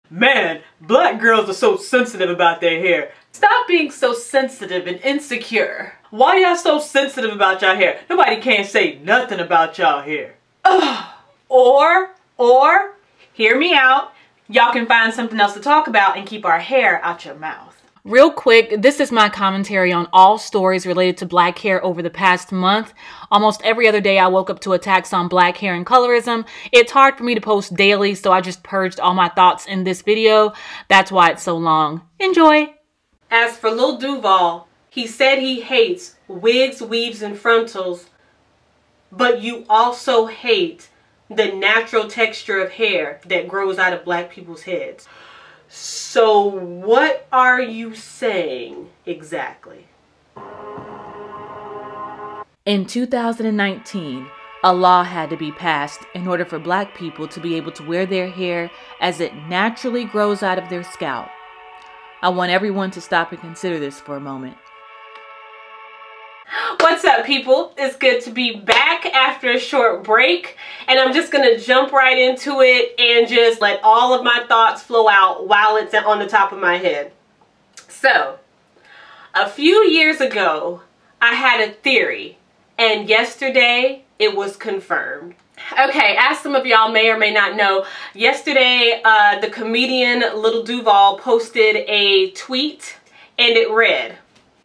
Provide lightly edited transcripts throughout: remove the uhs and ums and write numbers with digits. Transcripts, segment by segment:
Man, black girls are so sensitive about their hair. Stop being so sensitive and insecure. Why y'all so sensitive about y'all hair? Nobody can't say nothing about y'all hair. Ugh. Or, hear me out. Y'all can find something else to talk about and keep our hair out your mouth. Real quick, this is my commentary on all stories related to black hair over the past month. Almost every other day I woke up to attacks on black hair and colorism. It's hard for me to post daily, so I just purged all my thoughts in this video. That's why it's so long. Enjoy! As for Lil Duval, he said he hates wigs, weaves, and frontals, but you also hate the natural texture of hair that grows out of black people's heads. So what are you saying exactly? In 2019, a law had to be passed in order for black people to be able to wear their hair as it naturally grows out of their scalp. I want everyone to stop and consider this for a moment. What's up, people? It's good to be back after a short break, and I'm just gonna jump right into it and just let all of my thoughts flow out while it's on the top of my head. So, a few years ago, I had a theory, and yesterday it was confirmed. Okay, as some of y'all may or may not know, yesterday the comedian Lil Duval posted a tweet, and it read,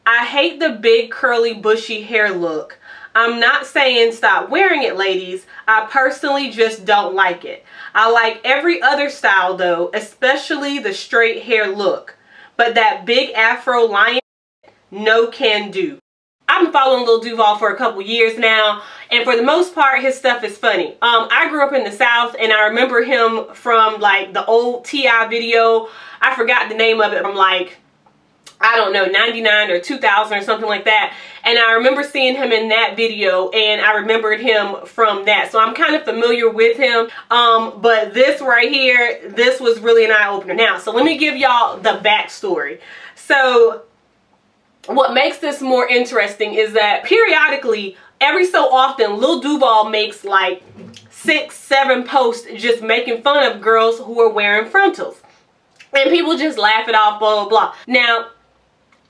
"I hate the big curly bushy hair look. I'm not saying stop wearing it, ladies. I personally just don't like it. I like every other style though, especially the straight hair look. But that big Afro lion, no can do." I've been following Lil Duval for a couple years now, and for the most part, his stuff is funny. I grew up in the South, and I remember him from like the old T.I. video. I forgot the name of it. I'm like, I don't know, 99 or 2000 or something like that. And I remember seeing him in that video, and I remembered him from that. So I'm kind of familiar with him. But this right here, this was really an eye-opener. Now, so let me give y'all the backstory. So what makes this more interesting is that periodically, every so often, Lil Duval makes like 6, 7 posts just making fun of girls who are wearing frontals. And people just laugh it off, blah, blah, blah. Now,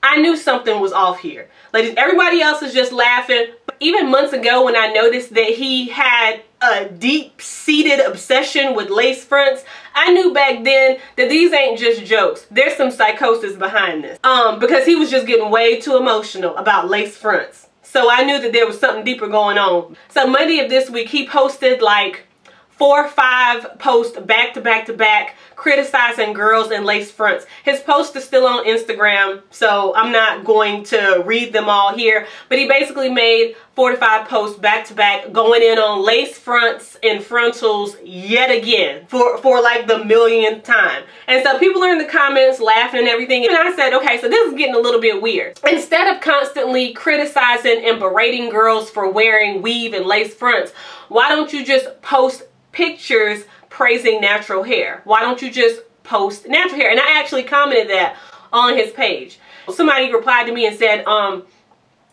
I knew something was off here. Like, everybody else is just laughing. Even months ago when I noticed that he had a deep-seated obsession with lace fronts, I knew back then that these ain't just jokes. There's some psychosis behind this. Because he was just getting way too emotional about lace fronts. So I knew that there was something deeper going on. So Monday of this week, he posted like 4 or 5 posts back to back to back criticizing girls in lace fronts. His post is still on Instagram, so I'm not going to read them all here, but he basically made 4 to 5 posts back to back going in on lace fronts and frontals yet again for like the millionth time. And so people are in the comments laughing and everything, and I said, okay, so this is getting a little bit weird. Instead of constantly criticizing and berating girls for wearing weave and lace fronts, why don't you just post pictures praising natural hair? Why don't you just post natural hair? And I actually commented that on his page. Somebody replied to me and said,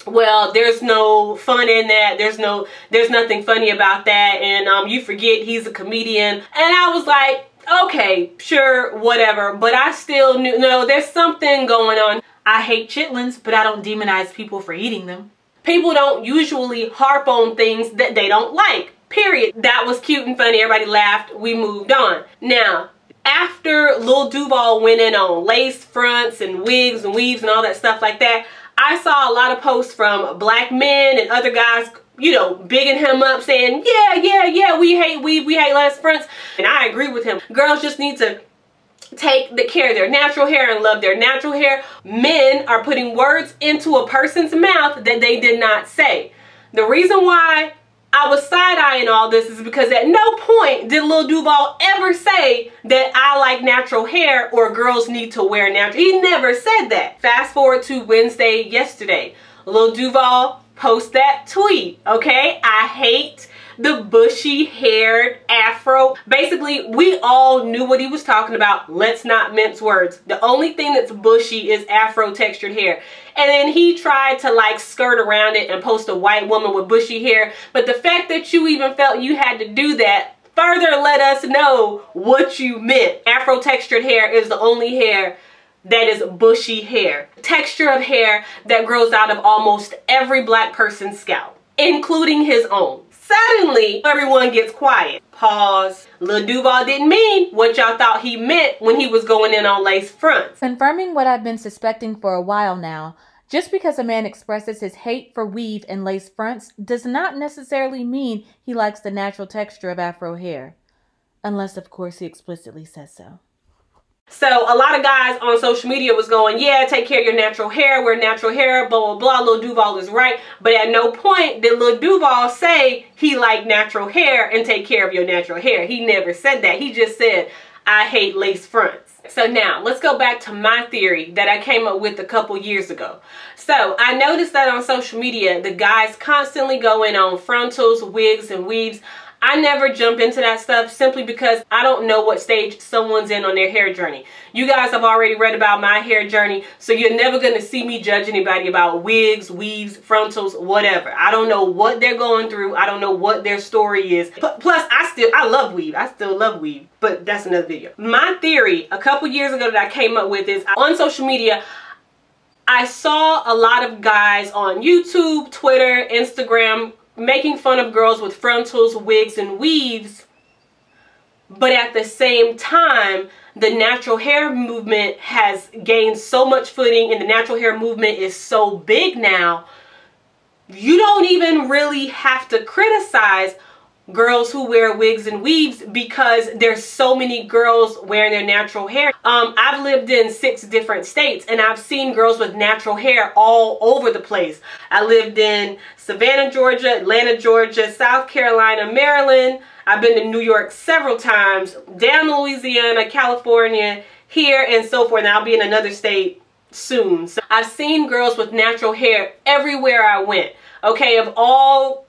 well, there's no fun in that. There's nothing funny about that. And you forget he's a comedian. And I was like, okay, sure, whatever. But I still knew, no, there's something going on. I hate chitlins, but I don't demonize people for eating them. People don't usually harp on things that they don't like. Period. That was cute and funny. Everybody laughed. We moved on. Now, after Lil Duval went in on lace fronts and wigs and weaves and all that stuff like that, I saw a lot of posts from black men and other guys, you know, bigging him up, saying, yeah, we hate weave, we hate lace fronts. And I agree with him. Girls just need to take the care of their natural hair and love their natural hair. Men are putting words into a person's mouth that they did not say. The reason why I was side-eyeing all this is because at no point did Lil Duval ever say that I like natural hair or girls need to wear natural. He never said that. Fast forward to Wednesday yesterday. Lil Duval post that tweet, okay? I hate the bushy-haired Afro. Basically, we all knew what he was talking about. Let's not mince words. The only thing that's bushy is Afro textured hair. And then he tried to like skirt around it and post a white woman with bushy hair. But the fact that you even felt you had to do that further let us know what you meant. Afro textured hair is the only hair that is bushy hair. Texture of hair that grows out of almost every black person's scalp, including his own. Suddenly, everyone gets quiet. Pause. Lil Duval didn't mean what y'all thought he meant when he was going in on lace fronts. Confirming what I've been suspecting for a while now, just because a man expresses his hate for weave and lace fronts does not necessarily mean he likes the natural texture of Afro hair. Unless, of course, he explicitly says so. So a lot of guys on social media was going, yeah, take care of your natural hair, wear natural hair, blah, blah, blah. Lil Duval is right. But at no point did Lil Duval say he liked natural hair and take care of your natural hair. He never said that. He just said, I hate lace fronts. So now let's go back to my theory that I came up with a couple years ago. So I noticed that on social media, the guys constantly go in on frontals, wigs, and weaves. I never jump into that stuff simply because I don't know what stage someone's in on their hair journey. You guys have already read about my hair journey, so you're never going to see me judge anybody about wigs, weaves, frontals, whatever. I don't know what they're going through. I don't know what their story is. Plus, I love weave. I still love weave, but that's another video. My theory a couple years ago that I came up with is on social media, I saw a lot of guys on YouTube, Twitter, Instagram, making fun of girls with frontals, wigs, and weaves, but at the same time, the natural hair movement has gained so much footing and the natural hair movement is so big now, you don't even really have to criticize girls who wear wigs and weaves because there's so many girls wearing their natural hair. I've lived in 6 different states and I've seen girls with natural hair all over the place. I lived in Savannah, Georgia, Atlanta, Georgia, South Carolina, Maryland. I've been to New York several times, down to Louisiana, California, here, and so forth. And I'll be in another state soon. So I've seen girls with natural hair everywhere I went. Okay, of all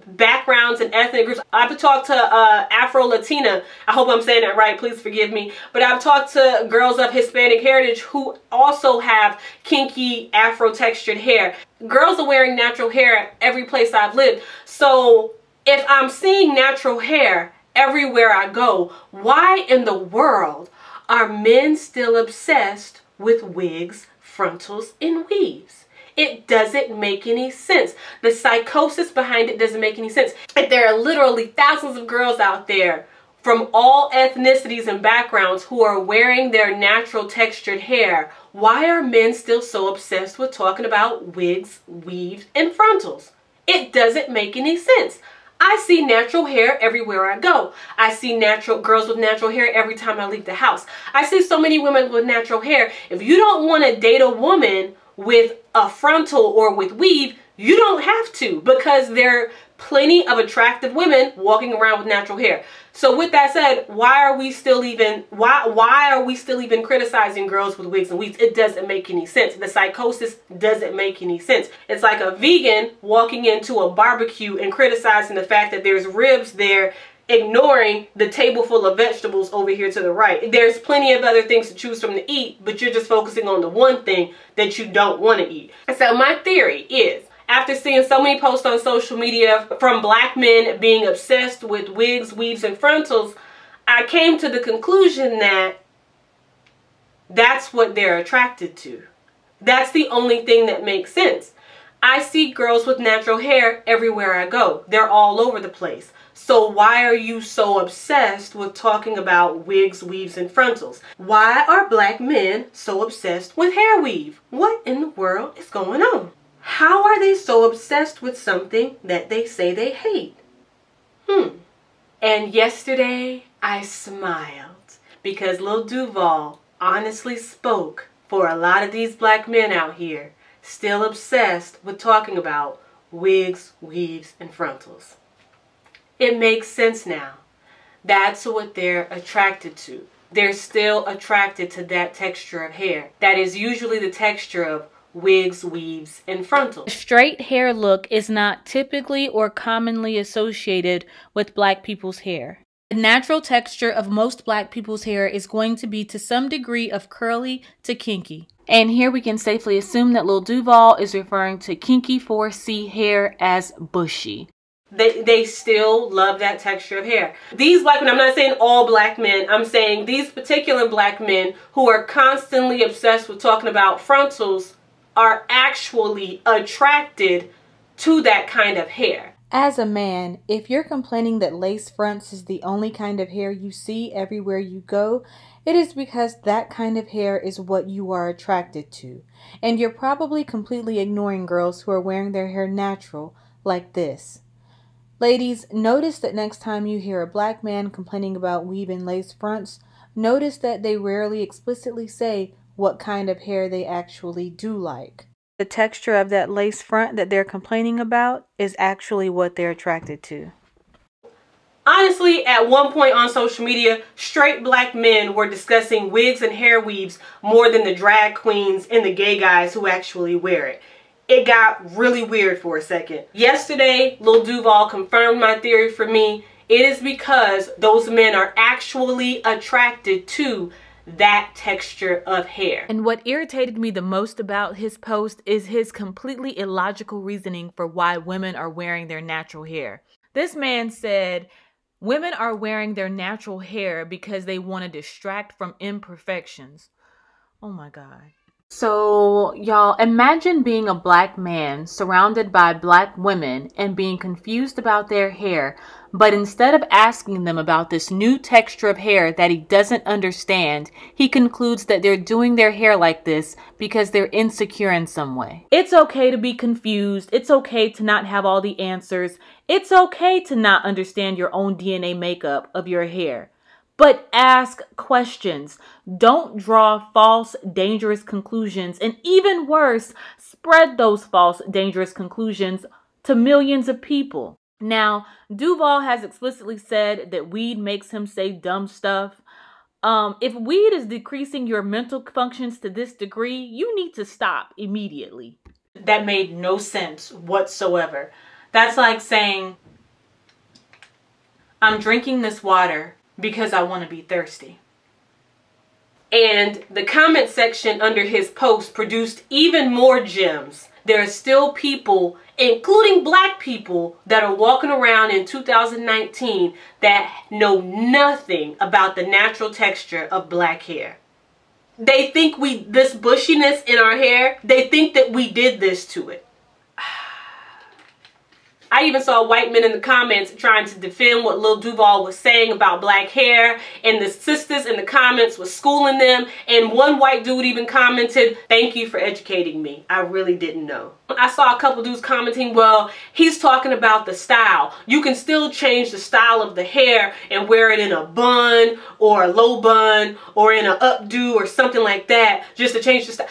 backgrounds and ethnic groups. I've talked to Afro Latina. I hope I'm saying that right. Please forgive me. But I've talked to girls of Hispanic heritage who also have kinky Afro textured hair. Girls are wearing natural hair every place I've lived. So if I'm seeing natural hair everywhere I go, why in the world are men still obsessed with wigs, frontals, and weaves? It doesn't make any sense. The psychosis behind it doesn't make any sense. If there are literally thousands of girls out there from all ethnicities and backgrounds who are wearing their natural textured hair, why are men still so obsessed with talking about wigs, weaves, and frontals? It doesn't make any sense. I see natural hair everywhere I go. I see natural girls with natural hair every time I leave the house. I see so many women with natural hair. If you don't want to date a woman with a frontal or with weave, you don't have to, because there are plenty of attractive women walking around with natural hair. So with that said, why are we still even criticizing girls with wigs and weaves? It doesn't make any sense. The psychosis doesn't make any sense. It's like a vegan walking into a barbecue and criticizing the fact that there's ribs there, ignoring the table full of vegetables over here to the right. There's plenty of other things to choose from to eat, but you're just focusing on the one thing that you don't want to eat. So my theory is, after seeing so many posts on social media from black men being obsessed with wigs, weaves, and frontals, I came to the conclusion that that's what they're attracted to. That's the only thing that makes sense. I see girls with natural hair everywhere I go. They're all over the place. So why are you so obsessed with talking about wigs, weaves, and frontals? Why are black men so obsessed with hair weave? What in the world is going on? How are they so obsessed with something that they say they hate? And yesterday I smiled because Lil Duval honestly spoke for a lot of these black men out here still obsessed with talking about wigs, weaves, and frontals. It makes sense now. That's what they're attracted to. They're still attracted to that texture of hair. That is usually the texture of wigs, weaves, and frontals. The straight hair look is not typically or commonly associated with black people's hair. The natural texture of most black people's hair is going to be to some degree of curly to kinky. And here we can safely assume that Lil Duval is referring to kinky 4C hair as bushy. They still love that texture of hair. These black men, I'm not saying all black men, I'm saying these particular black men who are constantly obsessed with talking about frontals are actually attracted to that kind of hair. As a man, if you're complaining that lace fronts is the only kind of hair you see everywhere you go, it is because that kind of hair is what you are attracted to. And you're probably completely ignoring girls who are wearing their hair natural, like this. Ladies, notice that next time you hear a black man complaining about weave and lace fronts, notice that they rarely explicitly say what kind of hair they actually do like. The texture of that lace front that they're complaining about is actually what they're attracted to. Honestly, at one point on social media, straight black men were discussing wigs and hair weaves more than the drag queens and the gay guys who actually wear it. It got really weird for a second. Yesterday, Lil Duval confirmed my theory for me. It is because those men are actually attracted to that texture of hair. And what irritated me the most about his post is his completely illogical reasoning for why women are wearing their natural hair. This man said women are wearing their natural hair because they want to distract from imperfections. Oh my God. So, y'all, imagine being a black man surrounded by black women and being confused about their hair, but instead of asking them about this new texture of hair that he doesn't understand, he concludes that they're doing their hair like this because they're insecure in some way. It's okay to be confused. It's okay to not have all the answers. It's okay to not understand your own DNA makeup of your hair. But ask questions. Don't draw false, dangerous conclusions. And even worse, spread those false, dangerous conclusions to millions of people. Now, Duval has explicitly said that weed makes him say dumb stuff. If weed is decreasing your mental functions to this degree, you need to stop immediately. That made no sense whatsoever. That's like saying, I'm drinking this water because I want to be thirsty. And the comment section under his post produced even more gems. There are still people, including black people, that are walking around in 2019 that know nothing about the natural texture of black hair. They think this bushiness in our hair, they think that we did this to it. I even saw white men in the comments trying to defend what Lil Duval was saying about black hair, and the sisters in the comments was schooling them, and one white dude even commented, "Thank you for educating me. I really didn't know." I saw a couple dudes commenting, well, he's talking about the style. You can still change the style of the hair and wear it in a bun or a low bun or in an updo or something like that just to change the style.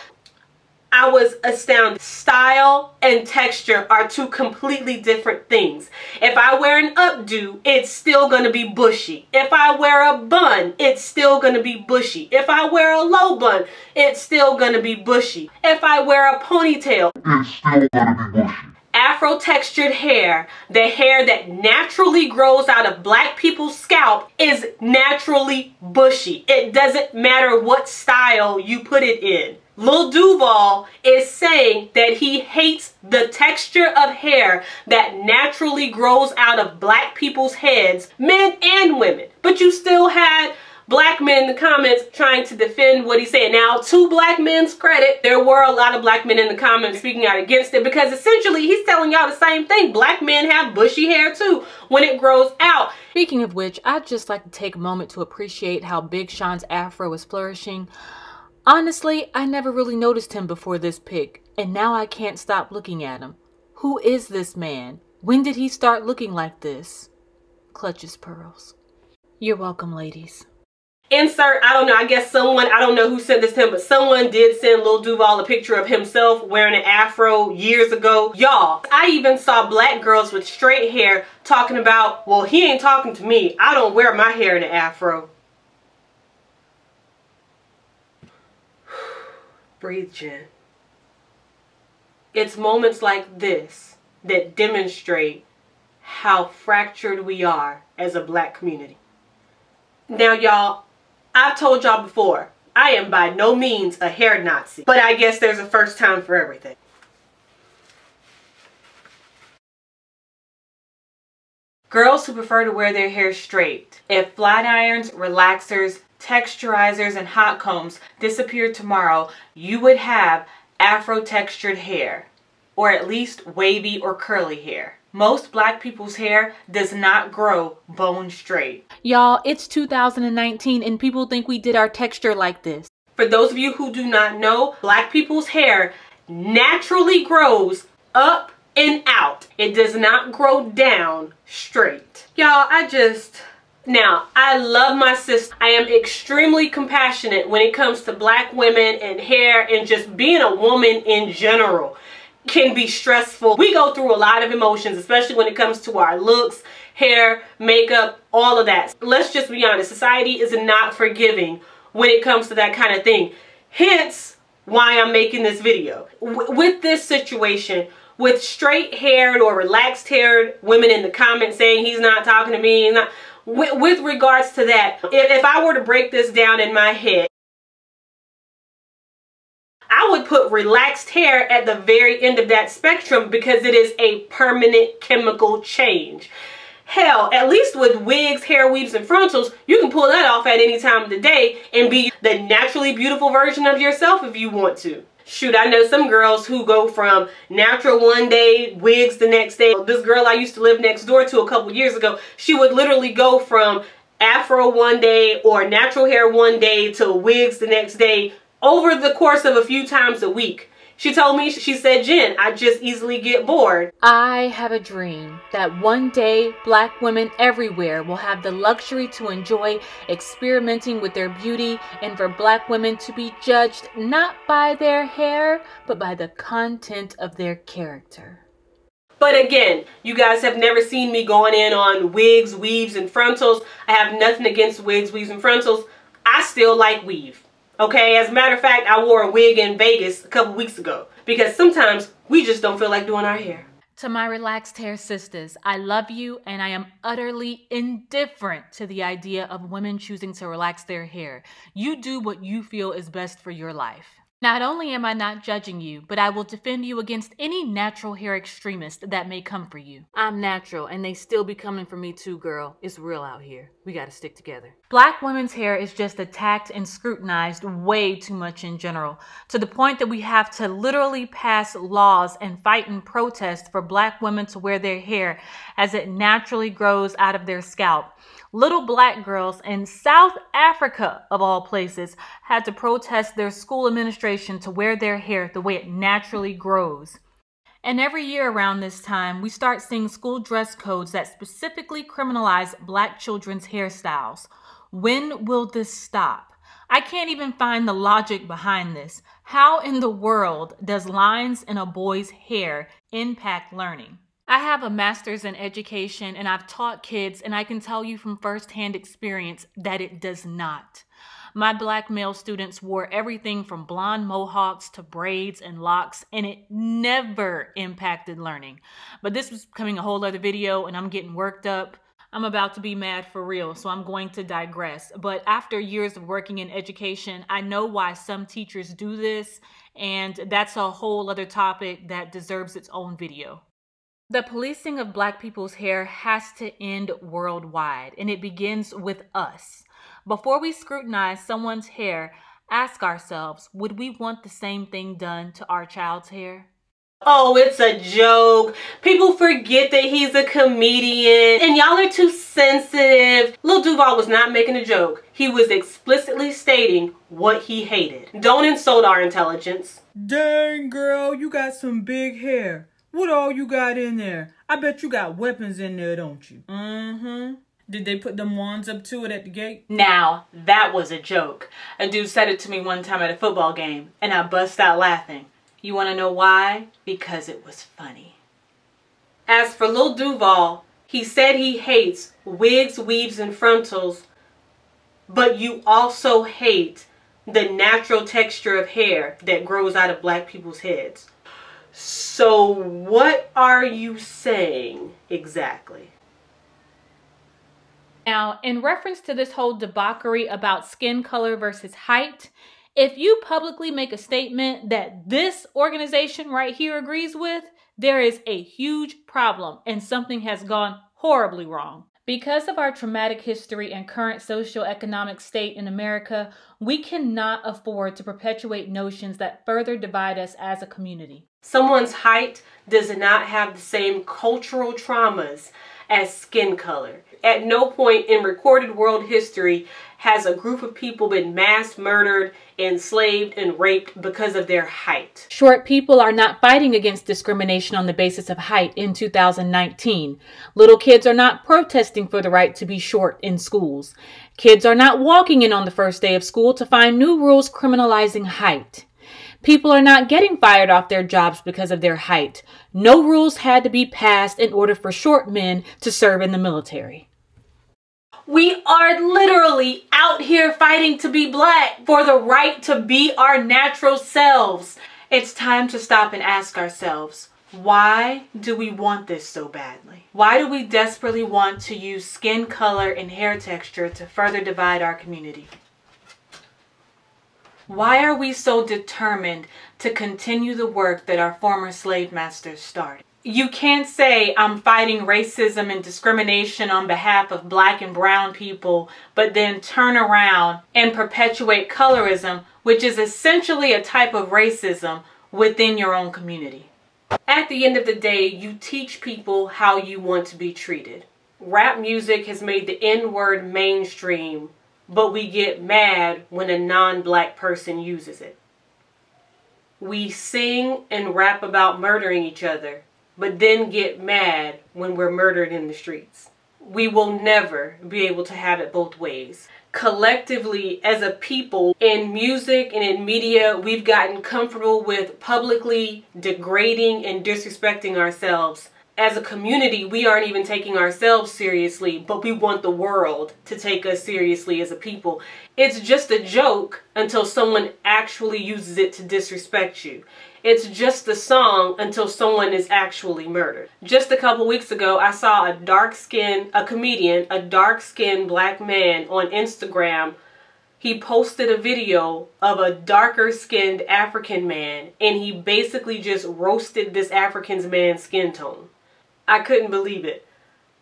I was astounded. Style and texture are two completely different things. If I wear an updo, it's still going to be bushy. If I wear a bun, it's still going to be bushy. If I wear a low bun, it's still going to be bushy. If I wear a ponytail, it's still going to be bushy. Afro textured hair, the hair that naturally grows out of black people's scalp, is naturally bushy. It doesn't matter what style you put it in. Lil Duval is saying that he hates the texture of hair that naturally grows out of black people's heads, men and women. But you still had black men in the comments trying to defend what he's saying. Now, to black men's credit, there were a lot of black men in the comments speaking out against it, because essentially he's telling y'all the same thing. Black men have bushy hair too when it grows out. Speaking of which, I'd just like to take a moment to appreciate how Big Sean's afro is flourishing. Honestly, I never really noticed him before this pic, and now I can't stop looking at him. Who is this man? When did he start looking like this? Clutches pearls. You're welcome, ladies. Insert, I don't know, I guess someone, I don't know who sent this to him, but someone did send Lil Duval a picture of himself wearing an afro years ago. Y'all, I even saw black girls with straight hair talking about, well, he ain't talking to me. I don't wear my hair in an afro. Breathe, Jen. It's moments like this that demonstrate how fractured we are as a black community. Now, y'all, I've told y'all before, I am by no means a hair Nazi, but I guess there's a first time for everything. Girls who prefer to wear their hair straight. If flat irons, relaxers, texturizers, and hot combs disappeared tomorrow, you would have Afro textured hair, or at least wavy or curly hair. Most black people's hair does not grow bone straight. Y'all, it's 2019 and people think we did our texture like this. For those of you who do not know, black people's hair naturally grows up and out. It does not grow down straight. Y'all, now, I love my sister. I am extremely compassionate when it comes to black women and hair, and just being a woman in general can be stressful. We go through a lot of emotions, especially when it comes to our looks, hair, makeup, all of that. Let's just be honest, society is not forgiving when it comes to that kind of thing. Hence why I'm making this video. With this situation, with straight haired or relaxed haired women in the comments saying he's not talking to me, with regards to that, if I were to break this down in my head, I would put relaxed hair at the very end of that spectrum because it is a permanent chemical change. Hell, at least with wigs, hair weaves, and frontals, you can pull that off at any time of the day and be the naturally beautiful version of yourself if you want to. Shoot, I know some girls who go from natural one day, wigs the next day. This girl I used to live next door to a couple years ago, she would literally go from Afro one day or natural hair one day to wigs the next day over the course of a few times a week. She told me, she said, "Jen, I just easily get bored." I have a dream that one day black women everywhere will have the luxury to enjoy experimenting with their beauty, and for black women to be judged not by their hair, but by the content of their character. But again, you guys have never seen me going in on wigs, weaves, and frontals. I have nothing against wigs, weaves, and frontals. I still like weave. Okay, as a matter of fact, I wore a wig in Vegas a couple weeks ago because sometimes we just don't feel like doing our hair. To my relaxed hair sisters, I love you, and I am utterly indifferent to the idea of women choosing to relax their hair. You do what you feel is best for your life. Not only am I not judging you, but I will defend you against any natural hair extremist that may come for you. I'm natural, and they still be coming for me too, girl. It's real out here. We gotta stick together. Black women's hair is just attacked and scrutinized way too much in general, to the point that we have to literally pass laws and fight and protest for black women to wear their hair as it naturally grows out of their scalp. Little black girls in South Africa, of all places, had to protest their school administration to wear their hair the way it naturally grows. And every year around this time, we start seeing school dress codes that specifically criminalize black children's hairstyles. When will this stop? I can't even find the logic behind this. How in the world does lines in a boy's hair impact learning? I have a master's in education and I've taught kids, and I can tell you from firsthand experience that it does not. My black male students wore everything from blonde mohawks to braids and locks, and it never impacted learning. But this was becoming a whole other video and I'm getting worked up. I'm about to be mad for real, so I'm going to digress. But after years of working in education, I know why some teachers do this, and that's a whole other topic that deserves its own video. The policing of black people's hair has to end worldwide, and it begins with us. Before we scrutinize someone's hair, ask ourselves, would we want the same thing done to our child's hair? Oh, it's a joke. People forget that he's a comedian, and y'all are too sensitive. Lil Duval was not making a joke. He was explicitly stating what he hated. Don't insult our intelligence. Dang, girl, you got some big hair. What all you got in there? I bet you got weapons in there, don't you? Mm-hmm. Did they put them wands up to it at the gate? Now, that was a joke. A dude said it to me one time at a football game, and I bust out laughing. You want to know why? Because it was funny. As for Lil Duval, he said he hates wigs, weaves, and frontals, but you also hate the natural texture of hair that grows out of black people's heads. So what are you saying exactly? Now, in reference to this whole debauchery about skin color versus height, if you publicly make a statement that this organization right here agrees with, there is a huge problem and something has gone Horribly wrong. Because of our traumatic history and current socioeconomic state in America, we cannot afford to perpetuate notions that further divide us as a community. Someone's height does not have the same cultural traumas as skin color. At no point in recorded world history has a group of people been mass murdered, enslaved, and raped because of their height. Short people are not fighting against discrimination on the basis of height in 2019. Little kids are not protesting for the right to be short in schools. Kids are not walking in on the first day of school to find new rules criminalizing height. People are not getting fired off their jobs because of their height. No rules had to be passed in order for short men to serve in the military. We are literally out here fighting to be black for the right to be our natural selves. It's time to stop and ask ourselves, why do we want this so badly? Why do we desperately want to use skin color and hair texture to further divide our community? Why are we so determined to continue the work that our former slave masters started? You can't say I'm fighting racism and discrimination on behalf of black and brown people, but then turn around and perpetuate colorism, which is essentially a type of racism within your own community. At the end of the day, you teach people how you want to be treated. Rap music has made the N-word mainstream, but we get mad when a non-black person uses it. We sing and rap about murdering each other, but then get mad when we're murdered in the streets. We will never be able to have it both ways. Collectively, as a people, in music and in media, we've gotten comfortable with publicly degrading and disrespecting ourselves. As a community, we aren't even taking ourselves seriously, but we want the world to take us seriously as a people. It's just a joke until someone actually uses it to disrespect you. It's just a song until someone is actually murdered. Just a couple weeks ago, I saw a dark-skinned black man on Instagram. He posted a video of a darker-skinned African man, and he basically just roasted this African man's skin tone. I couldn't believe it.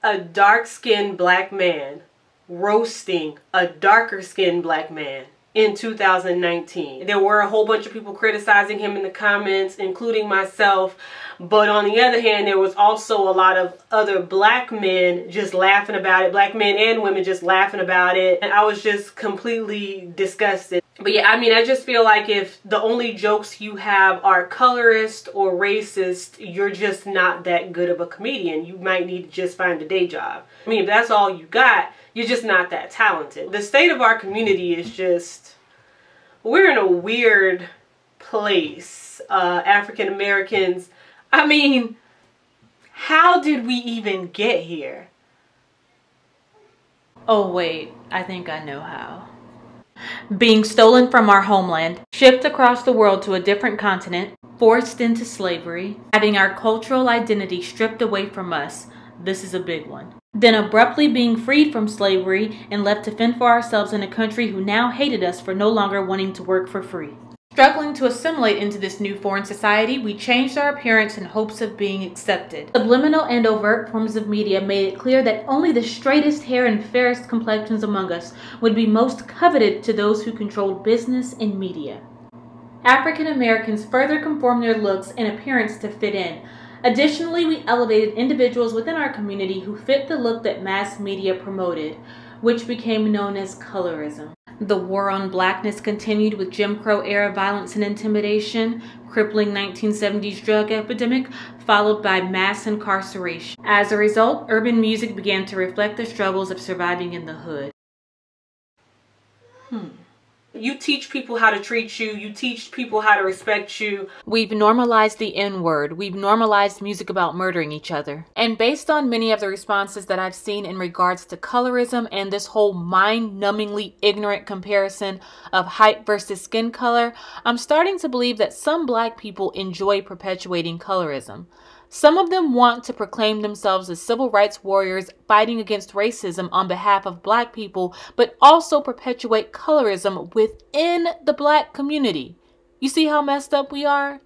A dark-skinned black man roasting a darker-skinned black man in 2019. There were a whole bunch of people criticizing him in the comments, including myself. But on the other hand, there was also a lot of other black men just laughing about it. Black men and women just laughing about it. And I was just completely disgusted. But yeah, I mean, I just feel like if the only jokes you have are colorist or racist, you're just not that good of a comedian. You might need to just find a day job. I mean, if that's all you got, you're just not that talented. The state of our community is just, we're in a weird place. African Americans, I mean, how did we even get here? Oh wait, I think I know how. Being stolen from our homeland, shipped across the world to a different continent, forced into slavery, having our cultural identity stripped away from us. This is a big one. Then abruptly being freed from slavery and left to fend for ourselves in a country who now hated us for no longer wanting to work for free. Struggling to assimilate into this new foreign society, we changed our appearance in hopes of being accepted. Subliminal and overt forms of media made it clear that only the straightest hair and fairest complexions among us would be most coveted to those who controlled business and media. African Americans further conformed their looks and appearance to fit in. Additionally, we elevated individuals within our community who fit the look that mass media promoted, which became known as colorism. The war on blackness continued with Jim Crow-era violence and intimidation, crippling 1970s drug epidemic, followed by mass incarceration. As a result, urban music began to reflect the struggles of surviving in the hood. You teach people how to treat you. You teach people how to respect you. We've normalized the N-word. We've normalized music about murdering each other. And based on many of the responses that I've seen in regards to colorism and this whole mind-numbingly ignorant comparison of height versus skin color, I'm starting to believe that some black people enjoy perpetuating colorism. Some of them want to proclaim themselves as civil rights warriors fighting against racism on behalf of black people, but also perpetuate colorism within the black community. You see how messed up we are?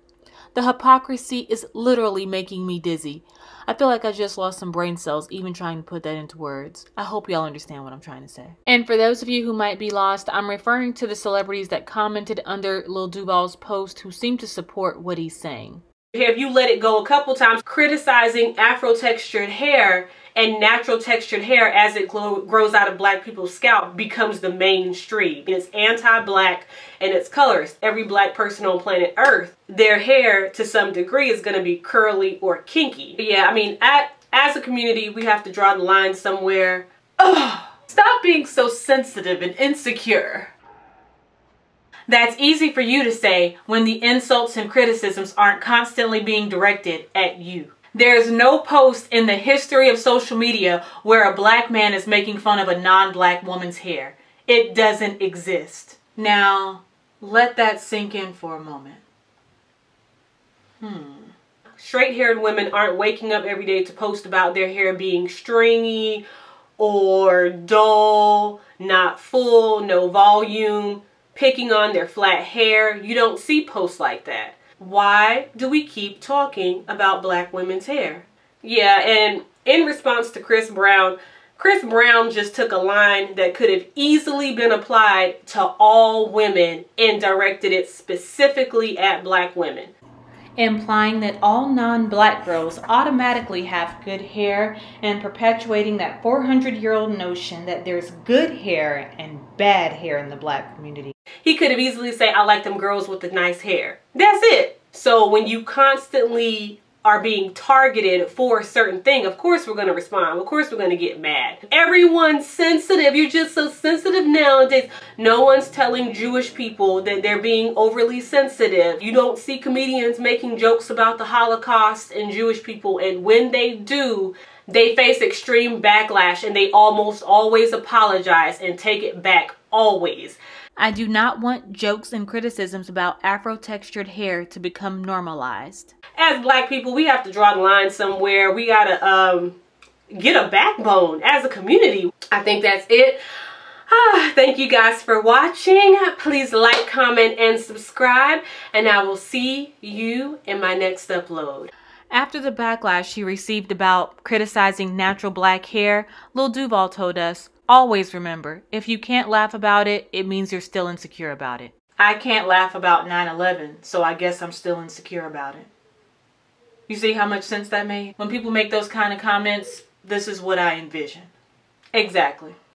The hypocrisy is literally making me dizzy. I feel like I just lost some brain cells even trying to put that into words. I hope y'all understand what I'm trying to say. And for those of you who might be lost, I'm referring to the celebrities that commented under Lil Duval's post who seem to support what he's saying. Have you let it go a couple times criticizing Afro textured hair and natural textured hair as it grows out of black people's scalp becomes the mainstream. It's anti-black and it's colorist. Every black person on planet Earth, their hair to some degree is going to be curly or kinky. Yeah, I mean, as a community, we have to draw the line somewhere. Ugh, stop being so sensitive and insecure. That's easy for you to say when the insults and criticisms aren't constantly being directed at you. There's no post in the history of social media where a black man is making fun of a non-black woman's hair. It doesn't exist. Now, let that sink in for a moment. Straight-haired women aren't waking up every day to post about their hair being stringy or dull, not full, no volume, picking on their flat hair. You don't see posts like that. Why do we keep talking about black women's hair? Yeah, and in response to Chris Brown just took a line that could have easily been applied to all women and directed it specifically at black women, implying that all non-black girls automatically have good hair and perpetuating that 400-year-old notion that there's good hair and bad hair in the black community. He could have easily said, I like them girls with the nice hair. That's it. So when you constantly are being targeted for a certain thing, of course we're going to respond. Of course we're going to get mad. Everyone's sensitive. You're just so sensitive nowadays. No one's telling Jewish people that they're being overly sensitive. You don't see comedians making jokes about the Holocaust and Jewish people, and when they do, they face extreme backlash and they almost always apologize and take it back, always. I do not want jokes and criticisms about Afro-textured hair to become normalized. As black people, we have to draw the line somewhere. We gotta get a backbone as a community. I think that's it. Thank you guys for watching. Please like, comment, and subscribe. And I will see you in my next upload. After the backlash she received about criticizing natural black hair, Lil Duval told us, always remember, if you can't laugh about it, it means you're still insecure about it. I can't laugh about 9/11, so I guess I'm still insecure about it. You see how much sense that made? When people make those kind of comments, this is what I envision. Exactly.